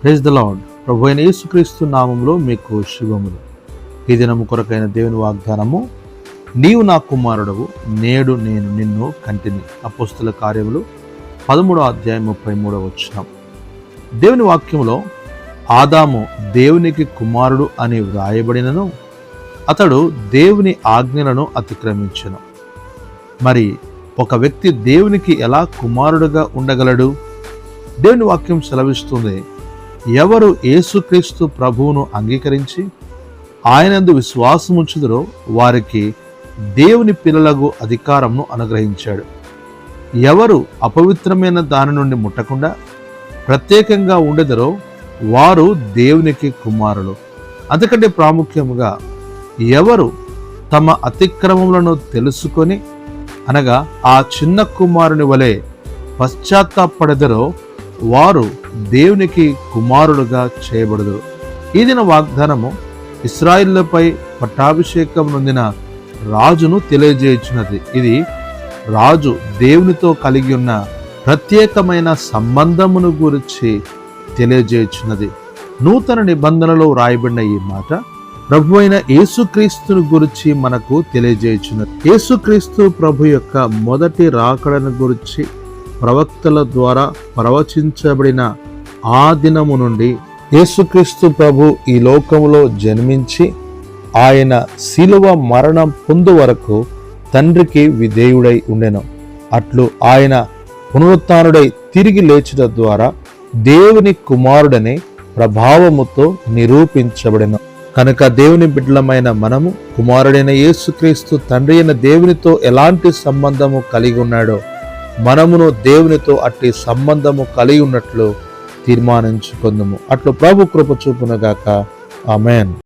Praise the lord. ప్రభు అయిన యేసుక్రీస్తు నామములో మీకు శుభములు. ఈ దినము కొరకైన దేవుని వాగ్దానము, నీవు నా కుమారుడవు, నేడు నేను నిన్ను కంటిని. అపోస్తల కార్యములు 13:33. దేవుని వాక్యములో ఆదాము దేవునికి కుమారుడు అని వ్రాయబడినను అతడు దేవుని ఆజ్ఞలను అతిక్రమించెను. మరి ఒక వ్యక్తి దేవునికి ఎలా కుమారుడుగా ఉండగలడు? దేవుని వాక్యం సెలవిస్తుంది, ఎవరు యేసుక్రీస్తు ప్రభువును అంగీకరించి ఆయనందు విశ్వాసముంచుదురో వారికి దేవుని పిల్లలకు అధికారంను అనుగ్రహించాడు. ఎవరు అపవిత్రమైన దాని నుండి ముట్టకుండా ప్రత్యేకంగా ఉండెదరో వారు దేవునికి కుమారులు. అంతకంటే ప్రాముఖ్యముగా ఎవరు తమ అతిక్రమములను తెలుసుకొని అనగా ఆ చిన్న కుమారుని వలె పశ్చాత్తాపడెదరో వారు దేవునికి కుమారులుగా చేయబడదురు. ఈ దిన వాగ్దానము ఇశ్రాయేలుపై పట్టాభిషేకం నొందిన రాజును తెలియజేయుచున్నది. ఇది రాజు దేవునితో కలిగి ఉన్న ప్రత్యేకమైన సంబంధమును గురించి తెలియజేయుచున్నది. నూతన నిబంధనలో రాయబడిన ఈ మాట ప్రభు అయిన యేసుక్రీస్తుని గురించి మనకు తెలియజేయుచున్నది. యేసుక్రీస్తు ప్రభు యొక్క మొదటి రాకడను గురించి ప్రవక్తల ద్వారా ప్రవచించబడిన ఆ దినము నుండి యేసుక్రీస్తు ప్రభు ఈ లోకములో జన్మించి ఆయన శిలువ మరణం పొందు వరకు తండ్రికి విధేయుడై ఉండెను. అట్లు ఆయన పునరుత్థానుడై తిరిగి లేచుట ద్వారా దేవుని కుమారుడని ప్రభావముతో నిరూపించబడెను. కనుక దేవుని బిడ్డలమైన మనము కుమారుడైన యేసుక్రీస్తు తండ్రి అయిన దేవునితో ఎలాంటి సంబంధము కలిగి ఉన్నాడో మనమును దేవునితో అట్టి సంబంధము కలిగి ఉన్నట్లు తీర్మానించుకుందుము. అట్లు ప్రభు కృప చూపునుగాక. ఆమేన్.